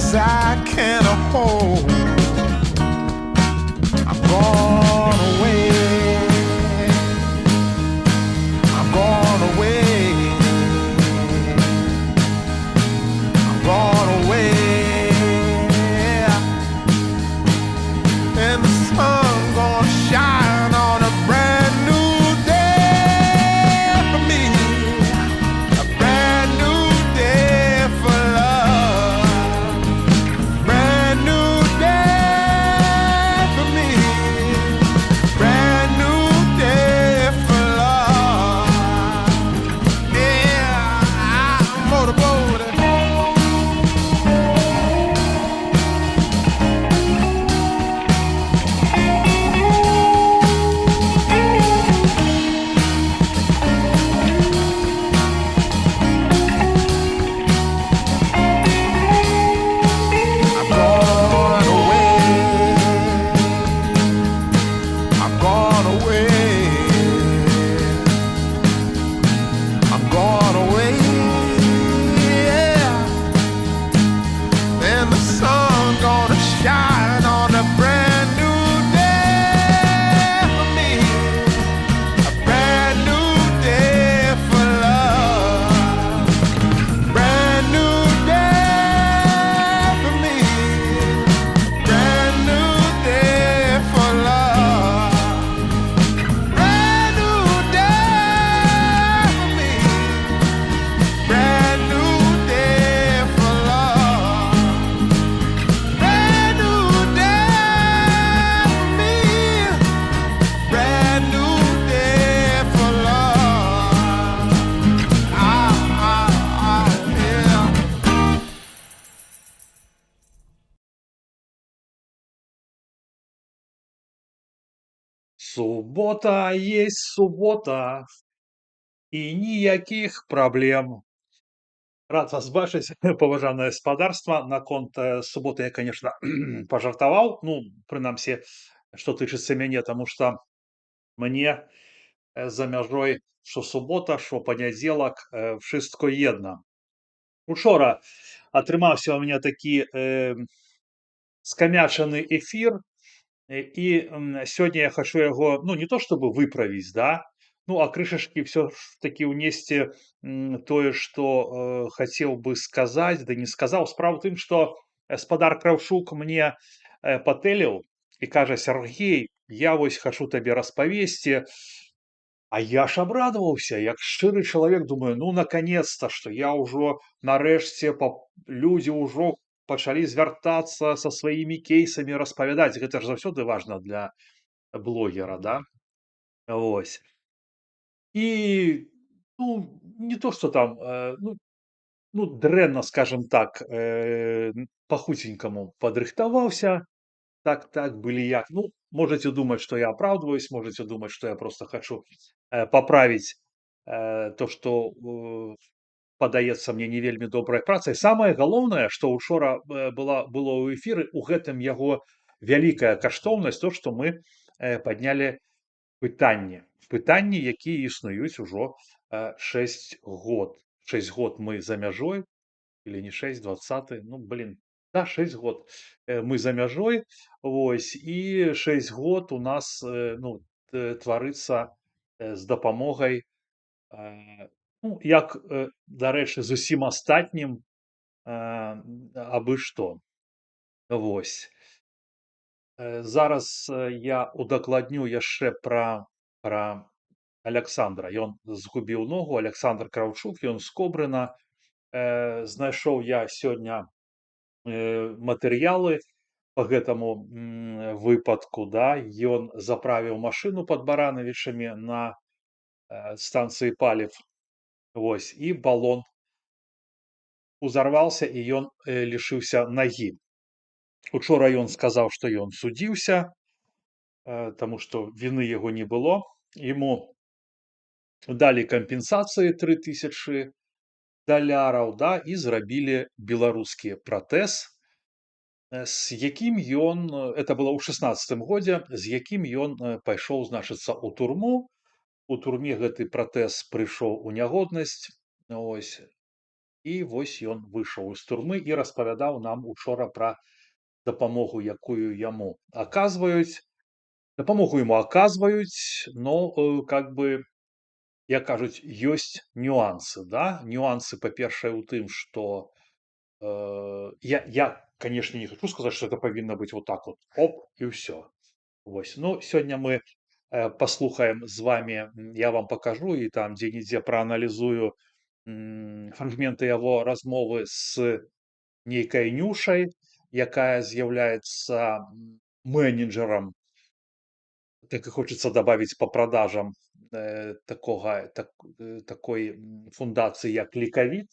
as I can hold. I'm gone away. I'm gone away. I'm gone away. And the sun gonna shine on a brand new day for me. A brand new day for love. Brand new day for me. Brand new day for love. Yeah, I'm motorboating. I'm gone away. I'm gone away. I'm gone away. Yeah. And the sun gonna shine on a brand new day for me. A brand new day for love. Brand new day for me. Brand new day for love. Brand new day for me. Brand new day for love. Brand new day for me. Brand new day for love. Yeah. Субота есть субота, і ніякіх праблем. Рад вас бачыць, паважанае спадарства. Наконт суботы я, конечно, пажартаваў. Ну, прынамсі, што тычыцца мяне, таму што мне за мяжой што субота, што панядзелак, wszystko jedno. Учора атрымаўся ў мяне такі скамячаны эфір, і сёння я хачу яго, ну, не то чтобы выправіць, да, ну, а крышачкі все ж таки ўнесці тое, што хацеў бы сказаць, да не сказаў. Справа ў тым, што спадар Краўчук мне патэліў і кажа: Сяргей, я вось хачу табе распавесці. А я ж абрадаваўся, як шчыры чалавек, думаю, ну, наконец-то, што я ўжо нарэшце людзі ўжо пачалі звяртацца са сваімі кейсамі, распавядаць. Гэта ж заўсёды важна для блогера, да? Вось. І, ну, не то, што там, ну, дрэнна, скажем так, па-хуценькаму падрыхтаваўся. Так, былі як. Ну, можете думаць, што я апраўдваюсь, можете думаць, што я просто хачу паправіць то, што падаецца мне не вельмі добрая праца. І самае галоўнае, што учора было ў эфіры, у гэтым яго вялікая каштоўнасць, то, што мы паднялі пытанні, якія існуюць ужо 6 год. 6 год мы за мяжой, или не 6, 20, ну, блин, да, 6 год мы за мяжой, вось, і 6 год у нас, ну, тварыцца з дапамогай, ну, як, дарэчы, з усім астатнім, абы што. Вось. Зараз я удакладню яшчэ пра Аляксандра. Ён згубіў ногу, Аляксандр Краўчук, ён з Кобрына. Знайшоў я сёння матэрыялы по гэтаму выпадку, да. Ён заправіў машыну пад Баранавічамі на станцыі паліў. Вось, і балон узарваўся, і ён лішыўся нагі. Учора ён сказаў, што ён судзіўся, таму што віны яго не было. Яму далі кампенсацыі 3000 даляраў, да, і зрабілі беларускі пратэз, з якім ён, это было ў 16 годзе, з якім ён пайшоў, значыцца, у турму. У турме гэты пратэз прыйшоў у нягоднасць. Ось. І вось ён выйшаў з турмы і распавядаў нам учора пра дапамогу, якую яму аказваюць. Дапамогу яму аказваюць, но, как бы, як кажуць, ёсць нюансы, да. Нюансы, па-першае, у тым, што, я, канешне, не хачу сказаць, што это павінна быць вот так вот оп і ўсё. Вось. Ну, сёння мы, паслухаем з вамі, я вам пакажу і там дзе-нідзе прааналізую, фрагменты яго размовы з нейкай Нюшай, якая з'яўляецца, менеджерам, так і хочацца дабавіць па продажам, такой, фундацыі, як Лікавід.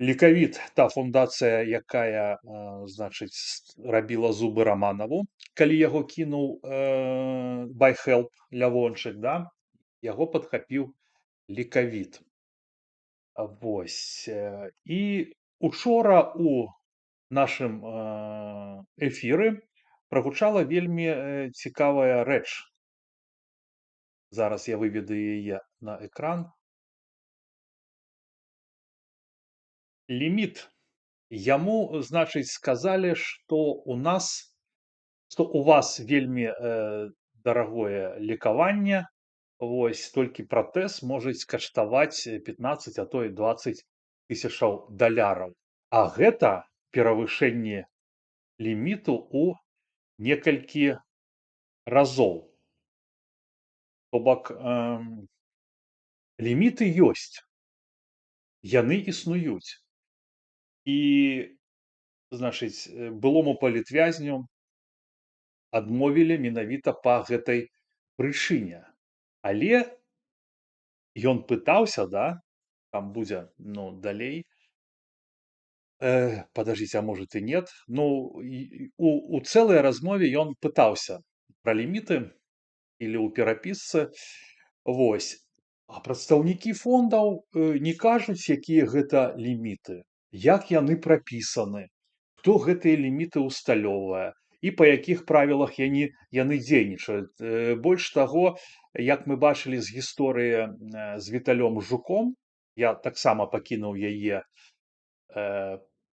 Лікавід, та фундацыя, якая, значыць, рабіла зубы Раманаву, калі яго кінуў, байхелп Лявончык, да, яго падхапіў Лікавід. Вось. І учора у нашым, эфіры прагучала вельмі, цікавая рэч. Зараз я выведу яе на экран. Ліміт. Яму, значыць, сказалі, што у вас вельмі, дарагое лекаванне, вось, толькі пратэз можуць каштаваць 15, а то і 20 тысячаў даляраў. А гэта перавышэнне ліміту ў некалькі разоў. То бок, ліміты ёсць, яны існуюць. І, значыць, былому палітвязню адмовілі менавіта па гэтай прычыне. Але ён пытаўся, да, там будзе, ну, далей. Подождите, а может и нет. Ну, у цэлай размове ён пытаўся пра ліміты или ў перапісцы. Вось. А прадстаўнікі фондаў, не кажуць, якія гэта ліміты, як яны прапісаны, хто гэтыя ліміты ўсталёўвае і па якіх правілах яны дзейнічаюць. Больш таго, як мы бачылі з гісторыі, з Віталём Жуком, я таксама пакінуў яе,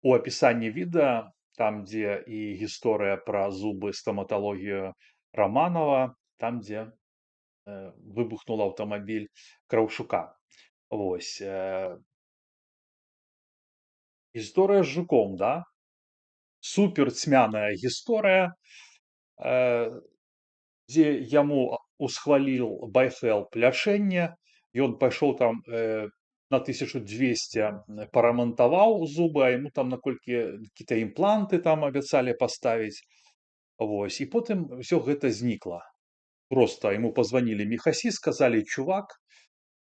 у апісанні відэа, там, дзе і гісторыя пра зубы, стаматалогію Раманава, там, дзе, выбухнул аўтамабіль Краўчука. Вось. Гісторыя з Жуком, да? Супер цьмяная гісторыя, дзе яму усхваліл байхелп лячэнне, ён пайшоў там, на 1200 парамантаваў зубы, а яму там наколькі какие-то імпланты там абяцалі паставіць. Вось. І потым ўсё гэта знікла. Просто яму пазванілі мехасі, сказалі: чувак.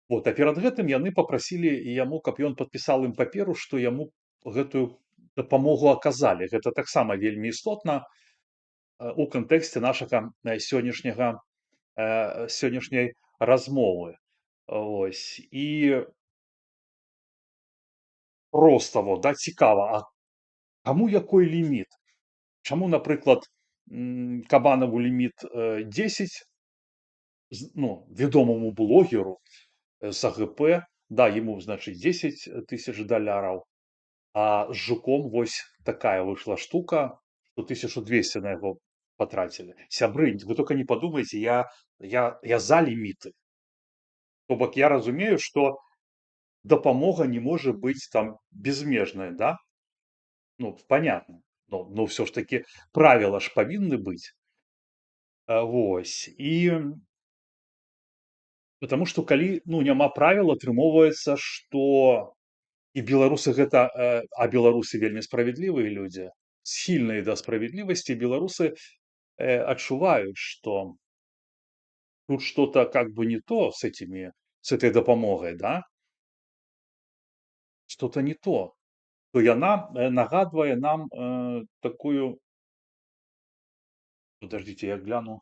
Вот. А перад гэтым яны папрасілі яму, каб ён падпісаў ім паперу, што яму гэтую дапамогу аказалі. Гэта таксама вельмі істотна, у кантэксце нашага, сённяшняй размовы. Ось. І просто вот, да, цікава, а каму якой ліміт? Чаму, напрыклад, Кабанаву ліміт, 10, ну, вядомаму блогеру з АГП, да, ему, значыць, 10 тысяч даляраў, а з Жуком вось такая выйшла штука, што 1200 на яго патрацілі. Сябры, вы только не подумайте, я за ліміты. То бок я разумею, што дапамога не можа быць там безмежная, да? Ну, понятно. Но все ж таки правила ж павінны быць. Вось. І потому што калі, ну, няма правіл, атрымоўваецца, што і беларусы гэта, а беларусы вельмі справядлівыя людзі, схільныя да справядлівасці, беларусы, адчуваюць, што тут что-то как бы не то с этой дапамогай, да? Что-то не то. То яна, нагадвае нам, такую. Подождите, я гляну.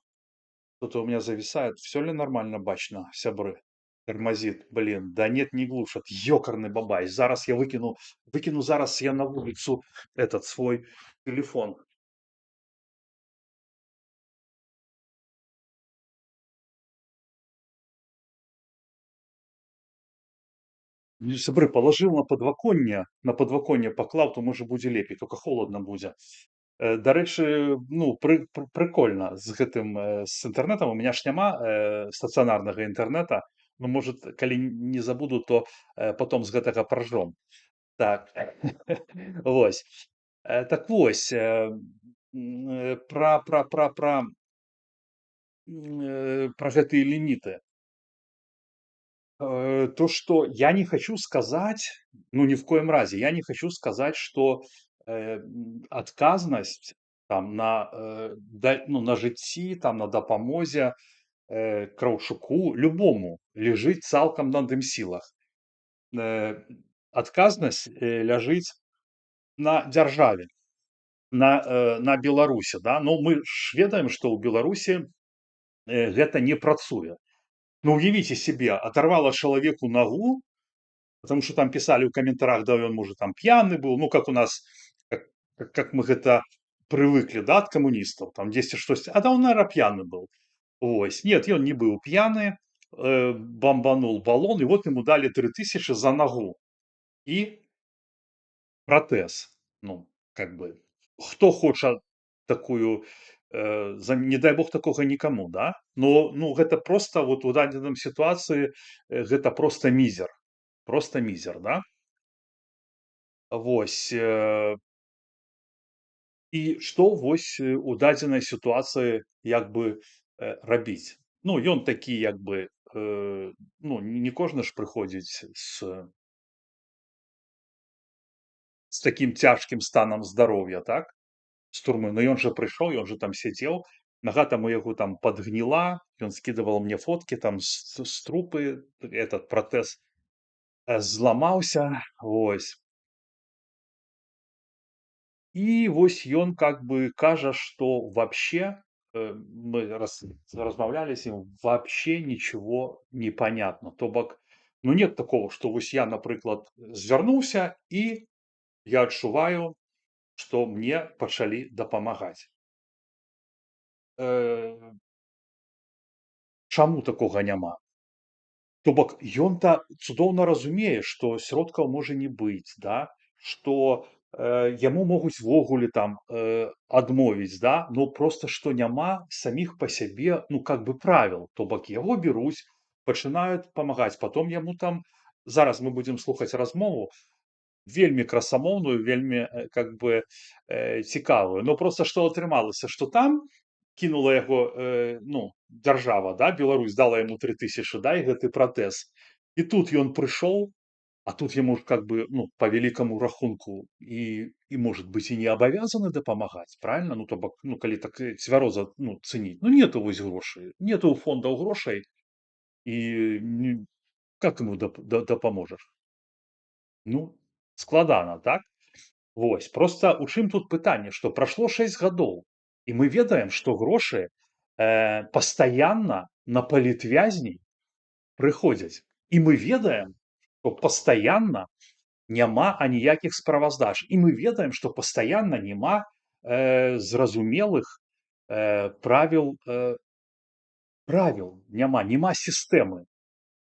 Что-то у меня зависает. Все ли нормально бачно, сябры? Тормозит. Блин, да нет, не глушат. Ёкарный бабай. Зараз я выкину зараз я на улицу этот свой телефон. Сябры, палажыў на падваконне паклаў, то можа будзе лепей, тока холадна будзе. Дарэчы, ну, прыкольна з гэтым, з інтэрнэтам. У меня ж няма, стацыянарнага інтэрнэта. Ну, может, калі не забуду, то, потом з гэтага паржом. Так. Вось. Так вось, пра гэтыя ліміты. То, что я не хочу сказать, ну, ни в коем разе, я не хочу сказать, что адказнасць там ну, на жыцці, там на дапамозе Краўчуку, любому лежыць цалкам на ім сілах. Адказнасць ляжыць на дзяржаве, на Беларусі, да? Ну, мы ж ведаем, што ў Беларусі гэта не працуе. Ну, уявите себе, оторвало человеку ногу, потому что там писали в комментариях, да, он, может, там пьяный был, ну, как у нас, как мы это привыкли, да, от коммунистов, там 10 что, а да он, наверное, пьяный был. Ось. Нет, он не был пьяный, бомбанул баллон, и вот ему дали 3000 за ногу и протез. Ну, как бы, кто хочет такую, не дай бог такого никому, да? Но, ну, это просто вот у дадзеным ситуации, это просто мизер, да? Вось. І што вось у дадзенай сітуацыі як бы рабіць? Ну, ён такі як бы, ну, не кожны ж прыходзіць з такім цяжкім станам здароўя, так? З турмы. Но ён жа прыйшоў, ён жа там сядзеў, нага там у яго там падгніла, ён скідывал мне фоткі там з трупы, этот пратэз зламаўся, вось. И вось ён как бы кажа, что вообще, мы размаўлялі з ім, вообще ничего не понятно. То бок, ну, нет такого, что вось я, напрыклад, звярнуўся і я адчуваю, што мне пачалі дапамагаць. Чаму такога няма? То бок ён-то цудоўна разумее, што сродкаў можа не быць, да, што яму могуць увогуле там адмовіць, да, но просто што няма саміх па сябе, ну, как бы правіл. То бок яго бяруць, пачынаюць памагаць, потом яму там, зараз мы будзем слухаць размову, вельмі красамоўную, вельмі как бы цікавую. Но просто што атрымалася, што там кінула яго, ну, дзяржава, да, Беларусь дала яму 3000, да, і гэты пратэз. І тут ён прыйшоў, а тут ему как бы, ну, по великому рахунку и может быть, и не обязаны дапамагаць, правильно? Ну, то бок, ну, калі так цвяроза, ну, цэніць. Ну, нету вось грошай, нету ў фондаў грошай, і как ему дапаможаш? Ну, складана, так? Вось. Просто у чым тут пытанне, што прашло 6 гадоў, і мы ведаем, што грошы пастаянна на палітвязней прыходзяць. І мы ведаем, што пастаянна няма аніякіх справаздач. І мы ведаем, што пастаянна няма зразумелых правіл, няма сістэмы.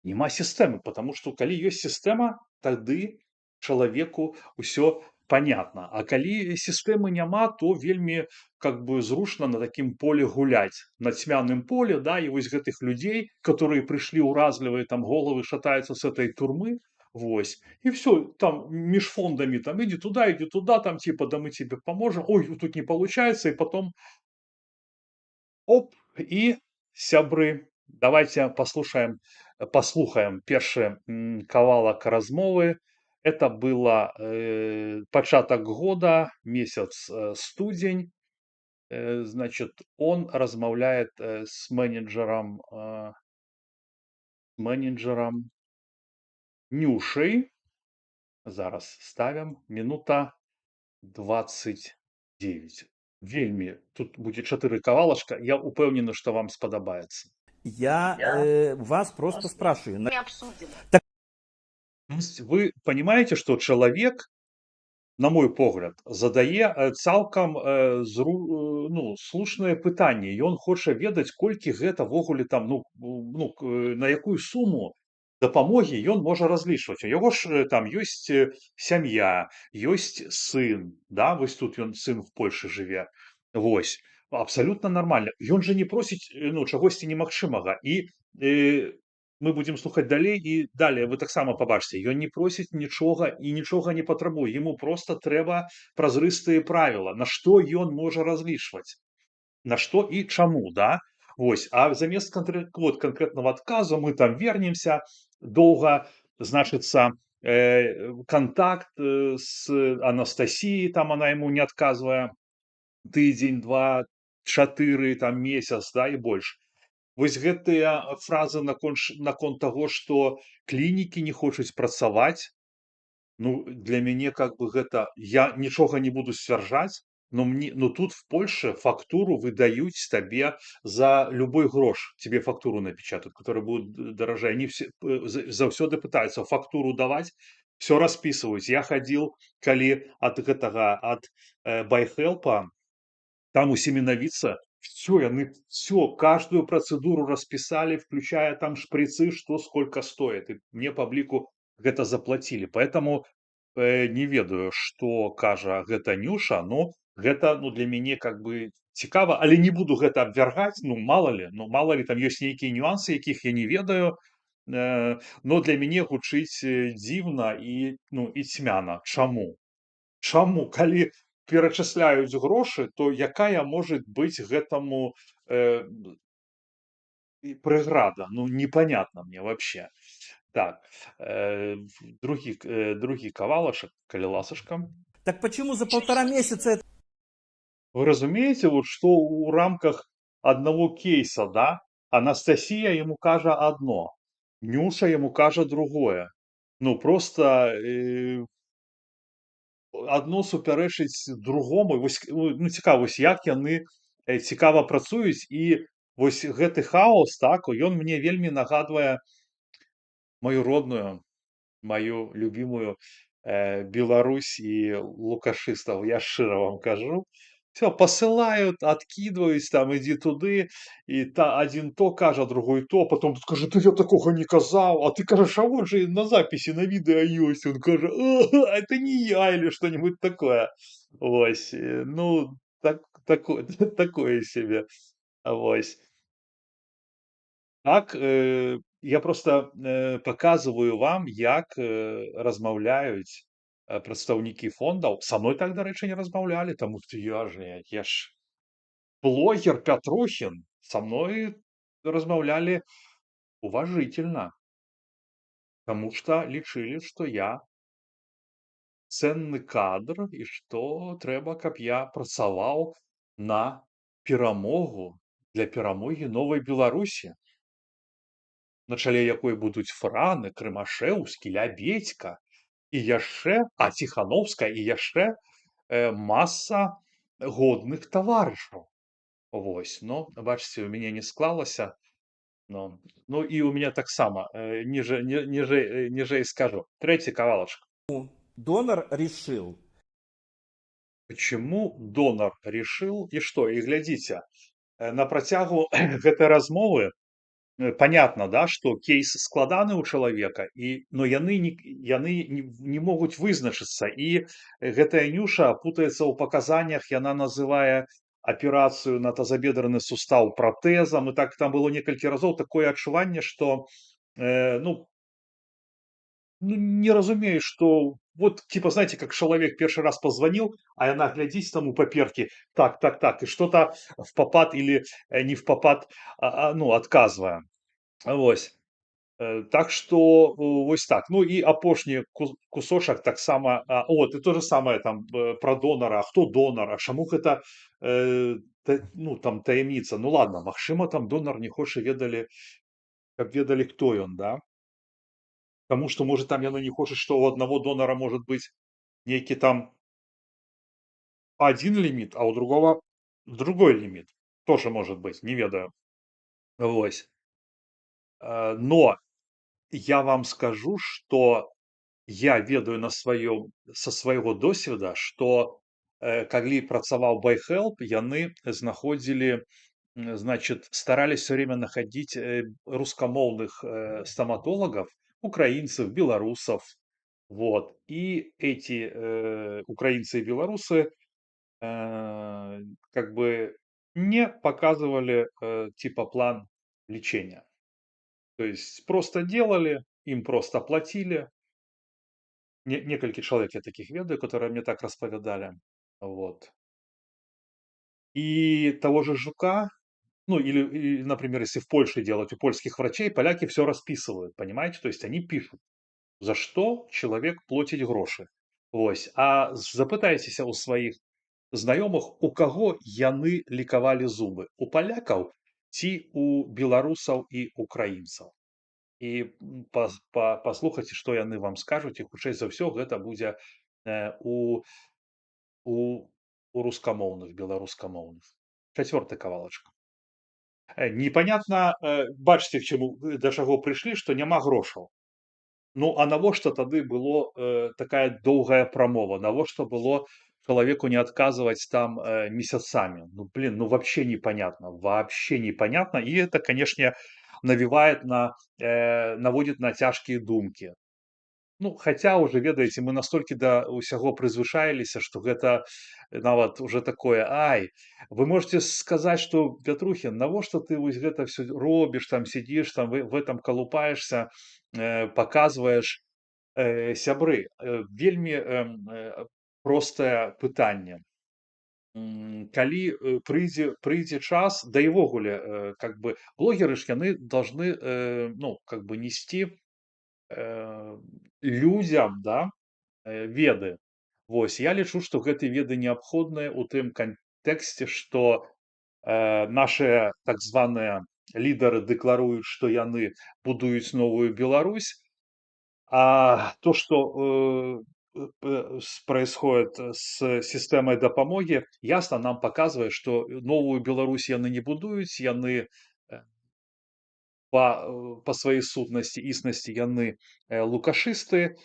Няма сістэмы, потому што калі ёсць сістэма, тады чалавеку ўсё понятно. А калі сістэмы няма, то вельмі как бы зручна на такім поле гуляць, на цьмяным поле, да, і вось гэтых людзей, которые прыйшлі ўразлівыя, там головы шатаюцца с этой турмы, вось, і все, там між фондами, там иди туда, там типа, да мы тебе поможем, ой, тут не получается, и потом оп, и сябры, давайте послухаем першы кавалак размовы. Это было початок года, месяц студень. Значит, он размаўляет с менеджером Нюшей. Зараз ставим. Минута 29. Вельмі. Тут будет 4 кавалачка. Я упэўнены, что вам спадабаецца. Я вас просто спрашиваю. Мы обсудим. Вы понимаете, что человек, на мой погляд, задае цалкам ну, слушнае пытанне. І ён хоча ведаць, колькі гэта ввогуле там, ну, на якую суму дапамогі ён можа разлічваць. У яго ж там ёсць сям'я, ёсць сын, да, вось тут ён сын в Польшы жыве. Вось. Абсалютна нармальна. Ён жа не просіць ну, чагосьці немагчымага. І мы будзем слухаць далей і далей вы таксама пабачыце. Ён не просіць нічога і нічога не патрабуе. Яму проста трэба празрыстыя правіла, на што ён можа разлічваць. На што і чаму, да? Вось. А замест вот, конкретного адказу мы там вернемся, доўга, значыцца, контакт с Анастасіяй, там она ему не адказвае тыдзень, 2, 4, там месяц, да, і больш. Вось гэтыя фразы наконт таго, што клінікі не хочуць працаваць, ну, для мяне как бы гэта я нічога не буду сцвярджаць, но тут в Польше фактуру выдаюць табе за любой грош. Тебе фактуру напечатают, которая будет дорожай. Они заўсёды пытаются фактуру даваць, все распісваюць. Я хадзіл, калі ад гэтага ад байхелпа, там у семенавіца все, каждую процедуру расписали, включая там шприцы, что сколько стоит. И мне пабліку гэта заплатили. Поэтому не ведаю, што кажа гэта Нюша, но гэта ну, для мяне как бы цікава, але не буду гэта абвяргаць, ну мало ли, там ёсць нейкія нюансы, якіх я не ведаю, но для мяне гучыць дзіўна і, ну, і цьмяна. Чаму? Чаму? Калі перачысляюць грошы, то якая может быць гэтаму преграда? Ну, непонятно мне вообще. Так, другі кавалачак, калі ласашка. Так почему за 1,5 месяца это? Вы разумеете, вот что у рамках одного кейса, да, Анастасия ему кажа одно, Нюша ему кажа другое. Ну, просто одно супярэчыць другому. Вось, ну, цікава, вось як яны цікава працуюць, і вось гэты хаос, так, ён мне вельмі нагадвае мою родную, мою любимую Беларусь и лукашистов. Я шчыра вам кажу. Все, посылают, откидываюсь, там, иди туды, и один то кажа, другой то, потом тут кажа, да я такого не казал, а ты кажешь, а вот же на записи, на видео есть, он кажа, это не я, или что-нибудь такое. Вось, ну, такое себе. Вось. Так, я просто паказваю вам, як размаўляюць прадстаўнікі фондаў. Са мной так, дарэчы, не размаўлялі, таму што я ж блогер Пятрухін. Со мной размаўлялі уважительно, потому что лічылі, што я ценны кадр і што трэба, каб я працаваў на перамогу, для перамогі новай Беларусі, на чале якой будуць Франы, Крымашэўскі, Лябедзька і яшчэ, Ціхановская і яшчэ маса годных таварышаў. Вось, ну, бачыце, у мяне не склалася. Ну і у мяне таксама ніжэй скажу. Трэці кавалачак. Донор решил. Почему донор решил і што? І глядзіце, на працягу гэтай размовы понятно, да, что кейс складаны у чалавека, но яны не могуць вызначыцца. І гэтая Нюша путаецца ў паказаннях, яна называе аперацыю на тазабедраны сустаў пратэзам, і так там было некалькі разоў такое адчуванне, што ну, не разумею, что вот, типа, знаете, как человек первый раз позвонил, а яна глядзіць там у паперкі, так, и что-то в попад или не в попад, ну, адказвае. Вось. Так что вось так. Ну і апошні кусочак таксама, от, і то же самае там про донара, хто донар, а чаму гэта ну, там таямніца. Ну ладно, магчыма, там донар не хоча каб ведалі, хто ён, да? Потому что, может, там яно не хочет, что у одного донора может быть некий там один лимит, а у другого другой лимит. Тоже может быть, не ведаю. Вось. Но я вам скажу, что я ведаю со свайго досведа, что калі працаваў байхелп, яны знаходзілі, значит, старались все время находить рускамоўных стоматологов, украинцев, белорусов. Вот. И эти украинцы и белорусы как бы не показывали типа план лечения. То есть просто делали, им просто платили. Некалькі чалавек я такіх ведаю, которые мне так распавядалі. Вот. И того же жука, ну или, например, если в Польше делать, у польских врачей поляки все расписывают, понимаете? То есть они пишут, за что человек плоціць грошы. Вось. А запытайцеся ў сваіх знаёмых, у каго яны лекавалі зубы? У палякаў ці у беларусаў і украінцаў? І паслухайце, што яны вам скажуць, і хутчэй за ўсё гэта будзе у у у рускамоўных, беларускамоўных. Чацвёрты кавалачка. Непанятна, бачыце, к чаму да чаго прыйшлі, што няма грошаў. Ну, а навошта тады было такая доўгая прамова? Навошта было чалавеку не адказваць там месяцамі? Ну, блин, ну вообще непонятно, вообще непонятно. И это, конечно, наводит на цяжкія думкі. Ну, хаця уже, ведаеце, мы настолькі да ўсяго прызвычаіліся, што гэта нават уже такое, ай, вы можете сказаць, што Пятрухін, навошта ты вось гэта все робіш, там сидзіш, там в этом калупаешься, паказваеш. Сябры, вельмі простае пытанне. Калі прыйдзе час, да і ўвогуле, как бы блогеры ж яны должны ну, как бы нести людям, да, веды. Вось, я лічу, што гэтыя веды неабходныя ў тым кантэксце, што нашыя так званыя лідары дэкларуюць, што яны будуюць новую Беларусь, а то, что происходит с системой дапамоги, ясно нам показывает, что новую Беларусь яны не будуюць, яны по сваёй сутнасці, існасці яны лукашысты,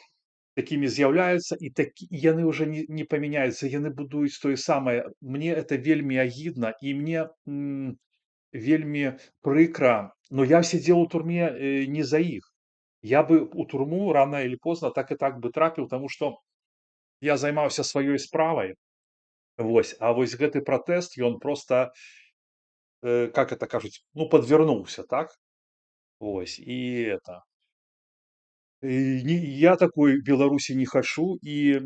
такими з'яўляюцца, і яны уже не памяняюцца, яны будуюць тое самае. Мне это вельмі агідна, і мне вельмі прыкра, но я сидзеў у турме не за іх. Я бы у турму рано или поздно так и так бы трапіў, таму што я займаўся сваёй справай. Вось, а вось гэты пратэст, ён просто, как это кажуць, ну, подвернулся, так? Вось, і это. Я такой Беларусі не хачу, і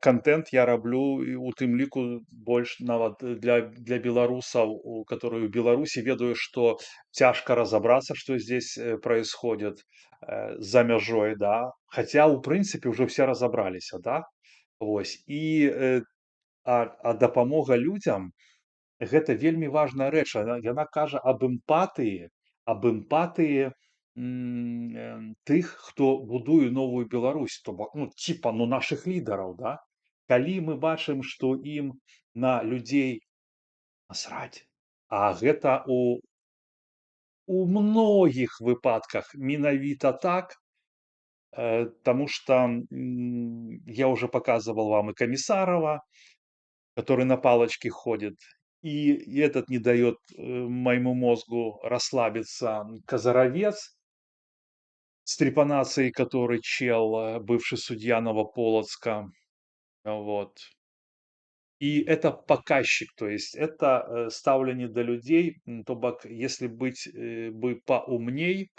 контент я раблю, і у тым ліку больш нават для беларусаў, которые ў Беларусі, ведаю, што цяжка разобраться, что здесь происходит за мяжой, да, хотя у прынцыпе уже все разобраліся, да, вось, і дапамога людзям гэта вельмі важная рэч, яна кажа аб эмпатыі тых, хто будуе новую Беларусь, то бок, ну, типа, ну, наших лідараў, да. Калі мы бачым, што ім на людзей насраць, а гэта у многіх выпадках менавіта так, таму што я уже показывал вам и Комиссарова, который на палочке ходит, и этот не дает моему мозгу расслабиться, Казаровец, с трепанацией, который чел, бывший судья Новополоцка, вот. И это показчик, то есть это ставление до людей, то бок, если быть бы поумней,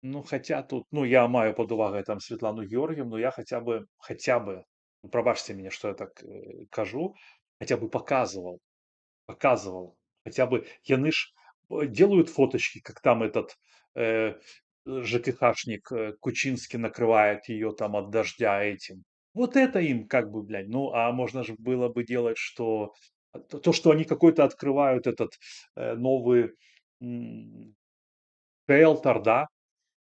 ну, хотя тут, ну, я маю под увагой там Светлану Георгиевну, я хотя бы, ну, пробачьте мне, что я так кажу, хотя бы показывал, хотя бы, яны ж делают фоточки, как там этот ЖКХшник Кучинский накрывает ее там от дождя этим. Вот это им как бы, блядь, ну, а можно же было бы делать, что то, что они какой-то открывают этот новый шелтер, да,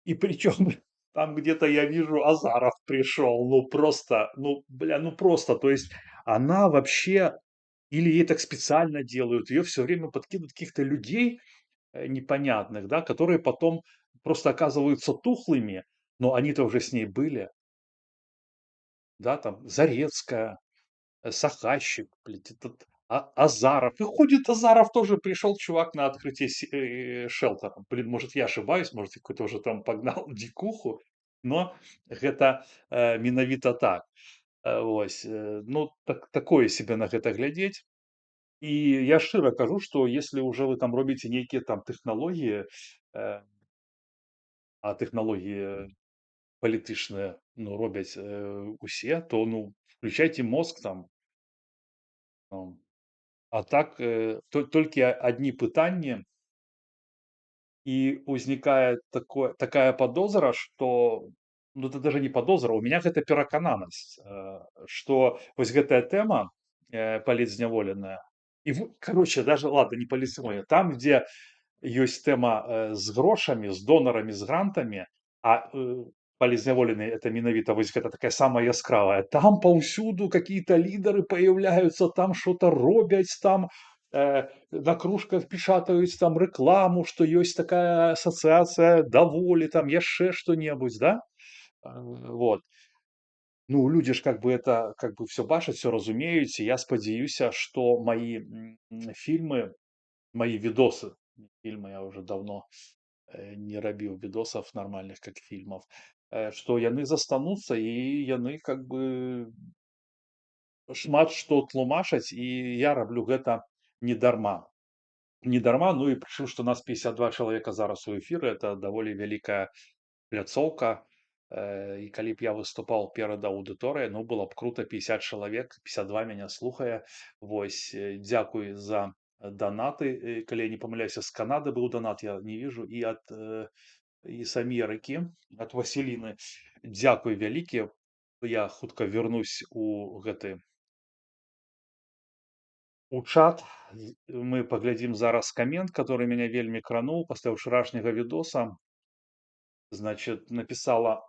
и причем там где-то я вижу Азаров пришел, ну просто, ну, бля, ну просто, то есть она вообще, или ей так специально делают, ее все время подкидывают каких-то людей непонятных, да, которые потом просто оказываются тухлыми, но они-то уже с ней были, да, там Зарецкая, Сахащик, блядь, Азаров. И ходит Азаров тоже, пришел чувак на открытие шелтера. Блин, может, я ошибаюсь, может, какой-то уже там погнал дикуху, но гэта менавіта так. Вось, ну, такое себе на гэта глядзець. І я шчыра кажу, што если уже вы там робіце нейкія там тэхналогіі, а тэхналогіі палітычныя, ну, робяць усе, то, ну, включайте мозг там. Ну, а так, толькі адні пытанні, і ўзнікае такая падозра, што, ну, это даже не падозра, у меня гэта перакананасць, што вось гэтая тэма, паліцзняволеная, короче, даже ладно, не паліцзняволеная, там, дзе ёсць тэма з грошамі, з донарамі, з грантамі, а палізняволены это менавіта вось гэта такая самая яскравая. Там паўсюду какие-то лідары появляются, там что-то робяць, там на кружках печатаюць там рэкламу, што ёсць такая асацыяцыя даволі, там яшчэ што-небудзь, да? Вот. Ну, люди ж как бы это как бы все бачаць, все разумеюць, і я спадзяюся, што маі фільмы, мои видосы, фильмы я уже давно не рабіў відосов нормальных как фильмов, што яны застануцца і яны как бы шмат што тлумачаць, і я раблю гэта не дарма. Не дарма, ну і прычым, што нас 52 чалавека зараз у эфіры, это даволі вялікая пляцоўка. І калі б я выступаў перад аўдыторыяй, ну, было б круто, 50 чалавек, 52 мяне слухае. Вось, дзякуй за донаты. Калі я не памыляюся, з Канады быў донат, я не вижу, і ад і з Амерыкі, ад Васіліны. Дзякуй вялікі. Я хутка вернусь у гэты у чат. Мы паглядзім зараз камент, который мяне вельмі крануў пасля ўчарашняга відоса. Значит, написала,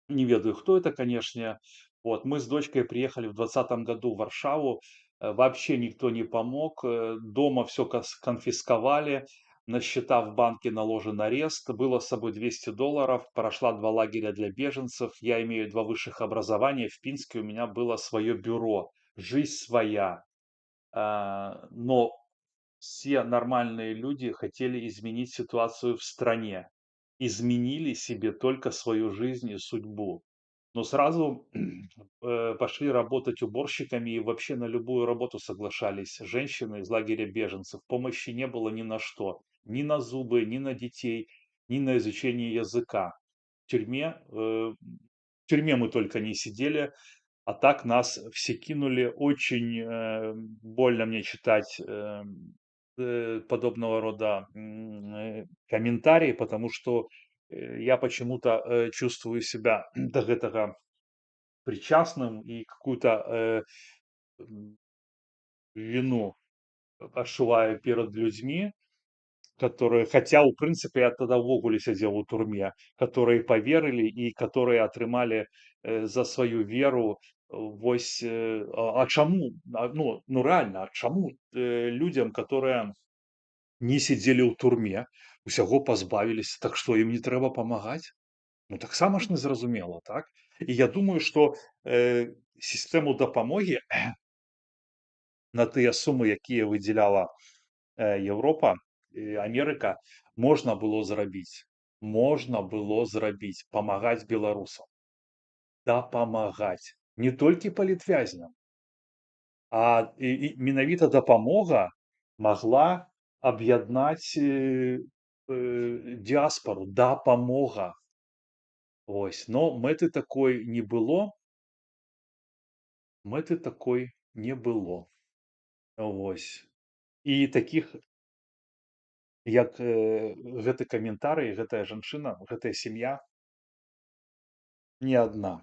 не ведаю, кто это, конечно. Вот, мы с дочкой приехали в 2020 году в Варшаву, вообще никто не помог, дома все конфисковали, на счета в банке наложен арест, было с собой $200, прошла 2 лагеря для беженцев, я имею 2 высших образования, в Пинске у меня было свое бюро, жизнь своя. Но все нормальные люди хотели изменить ситуацию в стране, изменили себе только свою жизнь и судьбу. Но сразу пошли работать уборщиками и вообще на любую работу соглашались женщины из лагеря беженцев. Помощи не было ни на что, ни на зубы, ни на детей, ни на изучение языка. В тюрьме мы только не сидели, а так нас все кинули. Очень больно мне читать подобного рода комментарии, потому что я почему-то чувствую себя до гэтага причастным и какую-то вину адчуваю перад людьми, которые, хотя у прынцыпе я тогда ўвогуле сядзеў у турме, которые поверили и которые атрымалі за свою веру. Вось, а чаму, ну реально, а чаму людям, которые не сидзелі ў турме, усяго пазбавіліся, так што ім не трэба памагаць? Ну таксама ж незразумела, так? І я думаю, што сістэму дапамогі на тыя сумы, якія выдзяляла Еўропа і Амерыка, можна было зрабіць. Можна было зрабіць, памагаць беларусам. Дапамагаць. Не толькі палітвязням, а і менавіта дапамога магла аб'яднаць дыаспару. Дапамога. Ось, но мэты такой не было. Мэты такой не было. Вось. І такіх, як гэты каментарый, гэтая жанчына, гэтая сям'я, не одна.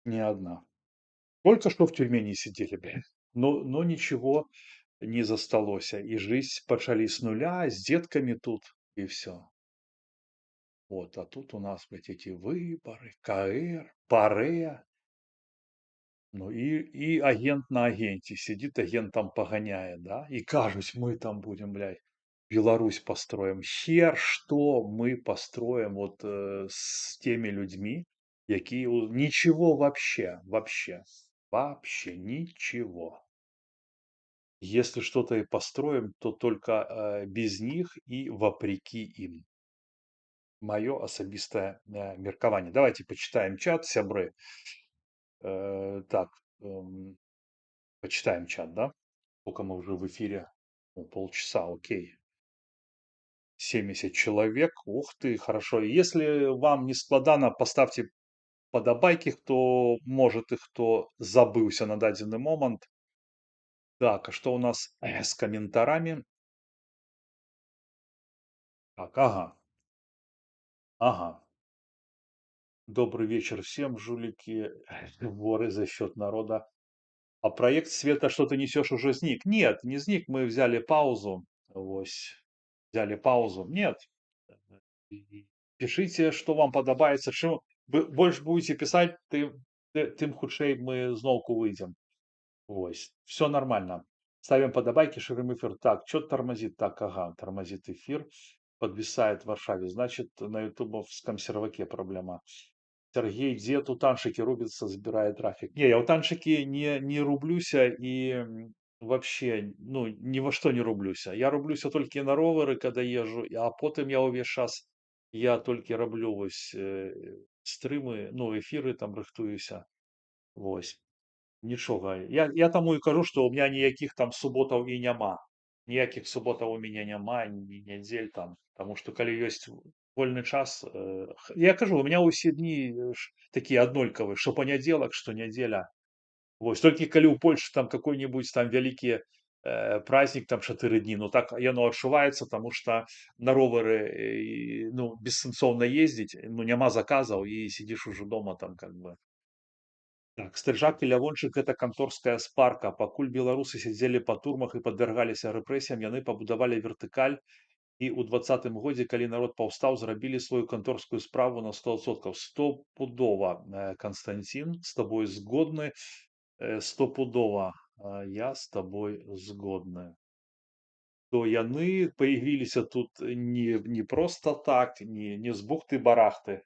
Не одна. Только что в тюрьме не сидели, блин. Но ничего не засталося. И жизнь пачалі с нуля, с детками тут, и все. Вот, а тут у нас, блядь, эти выборы, КР, ПАРЕ. Ну и агент на агенте сидит, агент там погоняет, да, и кажусь, мы там будем, блядь, Беларусь построим. Хер что мы построим вот с теми людьми, якія ничего вообще, вообще ничего. Если что-то и построим, то только без них и вопреки им. Мое особистое меркование. Давайте почитаем чат, сябры. Так, эм, почитаем чат, да? Сколько мы уже в эфире? Полчаса, окей. 70 человек. Ух ты, хорошо. Если вам не складано, поставьте подобайки, хто может и хто забыўся на дадзены момант. Так, а что у нас с комментариями? Так, ага, ага. Добрый вечер всем, жулики, воры за счет народа. А проект «Света, что ты несешь» уже сник. Нет, не сник, мы взяли паузу. Вось. Взяли паузу. Нет. Пишите, что вам подобаецца. Чым вы больш будете писать, тым хутчэй мы зноўку выйдзем. Вось. Все нормально. Ставим подобайки, ширим эфир. Так, что тормозит? Так, ага, тормозит эфир. Подвисает в Варшаве. Значит, на ютубовском серваке проблема. Сергей, где тут танчики рубится, забирает трафик. Не, я у танчики не рублюся и вообще, ну, ни во что не рублюся. Я рублюся только на роверы, когда езжу, а потом я увесь час я только роблю вось стрімы, ну, эфиры там рыхтуюся. Вось. Нічога. Я таму і кажу, што ў меня ніякіх там суботаў і няма. Ніякіх суботаў у мяне няма, ні нядзель там. Таму што калі ёсць вольны час, я кажу, у меня ўсе дні такія аднолькавыя, што панядзелак, што нядзеля. Вось толькі калі ў Польшы там какой-нибудь там вялікі праздник, там 4 дні, ну так яно адчуваецца, таму што на ровары ну, бессэнсоўна ездзіць, ну няма заказаў і сидзіш ужо дома там как бы. Так, стрыжак і лявончык гэта канторская спарка. Пакуль беларусы сядзелі па турмах і падвяргаліся рэпрэсіям, яны пабудавалі вертыкаль і ў 20-м годзе, калі народ паўстаў, зрабілі сваю канторскую справу на 100%. Стопудова, Константин, с тобой згодны. Стопудова, я с тобой згодны. То яны появіліся тут не просто так, не з бухты-барахты.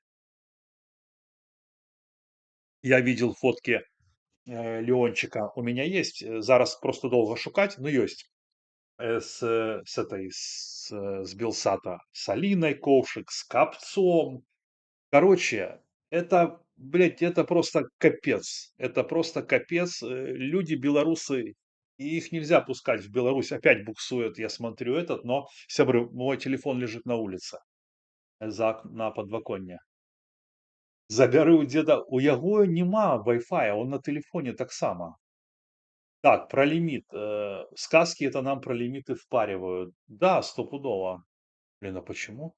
Я видел фотки Леончика у меня есть. Зараз просто долго шукать, но есть. С Белсата. С Алиной Ковшик, с Копцом. Короче, это, блядь, это просто капец. Это просто капец. Люди белорусы, и их нельзя пускать в Беларусь. Опять буксует, я смотрю этот, но, сябры, мой телефон лежит на улице. На подвоконне. Забяры ў деда, у яго нема Wi-Fi, он на телефоне таксама. Так, про лимит. Сказки это нам про лимиты впаривают. Да, стопудово. Блин, а почему?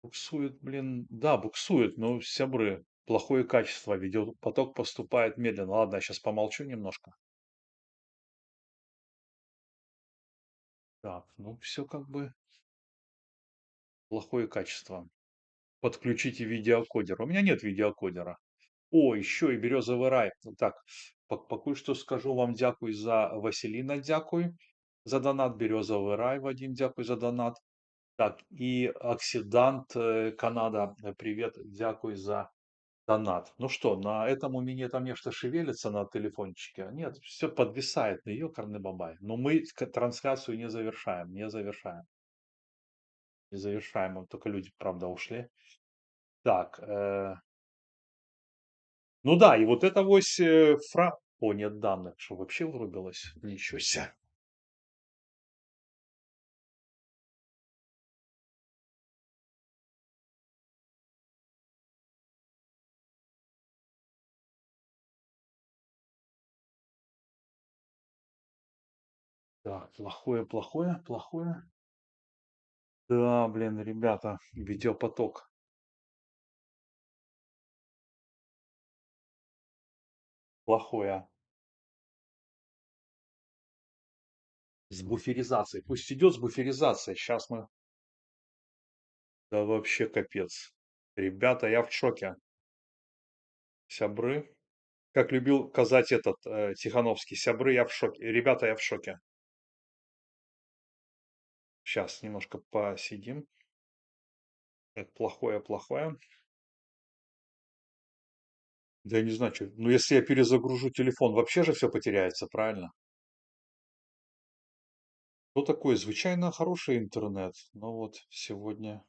Буксует, блин. Да, буксует, но сябры. Плохое качество. Видеопоток поступает медленно. Ладно, я сейчас помолчу немножко. Так, ну все как бы плохое качество. Подключите видеокодер. У меня нет видеокодера. О, еще и березовый рай. Ну так, пакуль што скажу вам дзякуй за Васіліна, дзякуй за донат, березовый рай, Вадим, дзякуй за донат. Так, и Оксидант Канада, привет, дзякуй за донат. Ну что, на этом у меня там нечто шевелится на телефончике? Нет, все подвисает, ну ёкарный бабай. Но мы трансляцию не завершаем, не завершаем. Не завершаем, вот только люди, правда, ушли. Так, ну да, и вот это вось О, нет данных, что вообще врубилось? Ничего себе. Так, плохое, плохое, плохое. Да, блин, ребята, видеопоток. Плохое. С буферизацией. Пусть идет с буферизацией. Сейчас мы... Да вообще капец. Ребята, я в шоке. Сябры. Как любил казать этот Тихановский. Сябры, я в шоке. Ребята, я в шоке. Сейчас немножко посидим. Это плохое, плохое. Да я не знаю, что. Ну, если я перезагружу телефон, вообще же все потеряется, правильно? То такой звычайно хороший интернет, но вот сегодня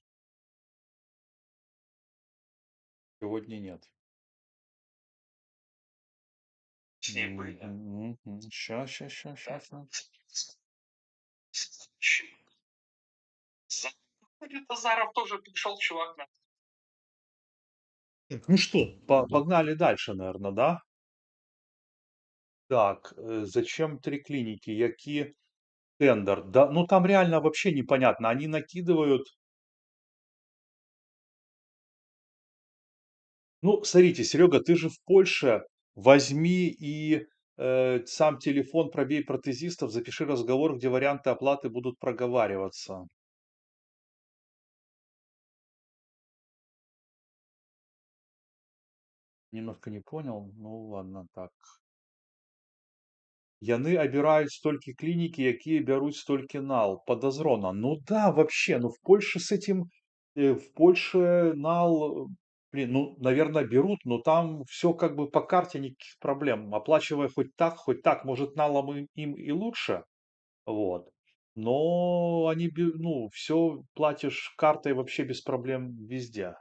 нет. Ща, ща, ща, ща, ща. Будет Азаров тоже пришел, чувак. Ну что, погнали дальше, наверное, да? Так, зачем 3 клиники? Які тендер? Да, ну там реально вообще непонятно. Они накидывают. Ну, смотрите, Серега, ты же в Польше. Возьми и сам телефон пробей протезистов, запиши разговор, где варианты оплаты будут проговариваться. Немножко не понял. Ну ладно, так. Яны обирают столькі клінікі, якія бяруць столькі нал. Подозрно. Ну да, вообще, ну в Польше с этим, в Польше нал, блин, ну, наверное, берут, но там все как бы по карте, никаких проблем. Оплачивая хоть так, может, налом им и лучше, вот. Но они, ну, все платишь картой вообще без проблем везде.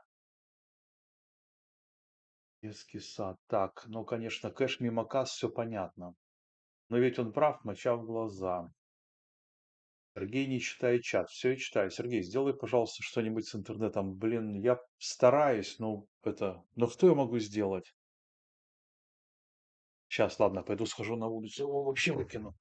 Детский сад. Так, ну, конечно, кэш мимо касс, все понятно. Но ведь он прав, моча в глаза. Сергей не читает чат. Все я читаю. Сергей, сделай, пожалуйста, что-нибудь с интернетом. Блин, я стараюсь, но но что я могу сделать? Сейчас, ладно, пойду схожу на улицу, его вообще выкину.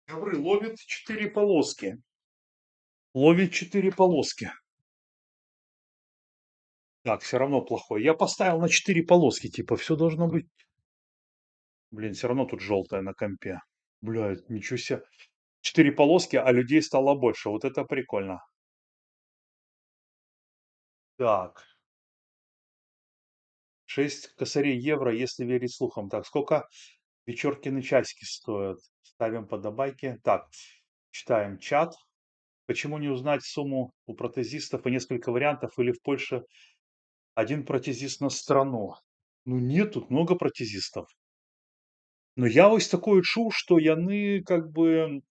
Гавры ловит 4 полоски. Ловит 4 полоски. Так, все равно плохой. Я поставил на 4 полоски, типа, все должно быть. Блин, все равно тут желтое на компе. Блядь, ничего себе. 4 полоски, а людей стало больше. Вот это прикольно. Так. 6 косарей евро, если верить слухам. Так, сколько вечеркины часики стоят? Ставим подобайки. Так, читаем чат. Почему не узнать сумму у протезистов и несколько вариантов? Или в Польше один протезист на страну? Ну нет, тут много протезистов. Но я ось такое чуў, што яны как бы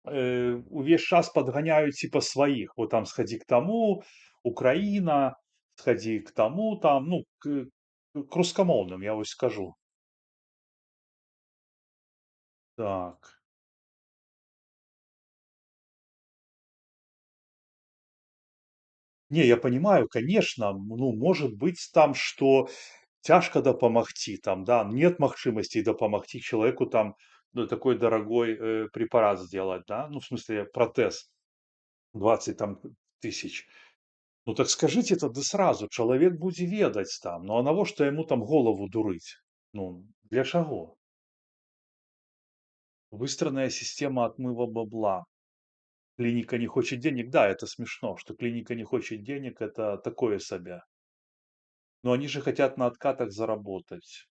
увесь час падганяюць типа сваіх. Вот там сходи к тому, Украина, сходи к тому, там, ну, к рускамоўным, я вось скажу. Так. Не, я понимаю, конечно, ну, может быть там, что тяжко дапамагчы, там, да, нет магчымасці дапамагчы человеку там, ну, такой дорогой препарат сделать, да, ну, в смысле, протез 20 там тысяч. Ну, так скажите это да сразу, человек будзе ведаць там, ну, а навошта ему там голову дурыть? Ну, для чаго? Выстроенная система отмыва бабла. Клиника не хочет денег. Да, это смешно, что клиника не хочет денег, это такое себе. Но они же хотят на откатах заработать.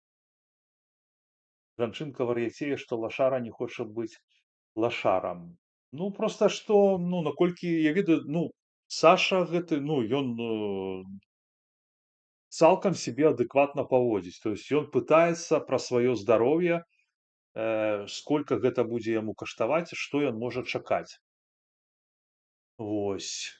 Жанчынка вар'яцее, што лашара не хоча быць лашарам. Ну, просто што, ну, наколькі я ведаю, ну, Саша гэты, ну, ён цалкам себе адэкватна паводзіць. То есть ён пытаецца пра сваё здароўе, сколько гэта будзе яму каштаваць, што ён можа чакаць. Вось.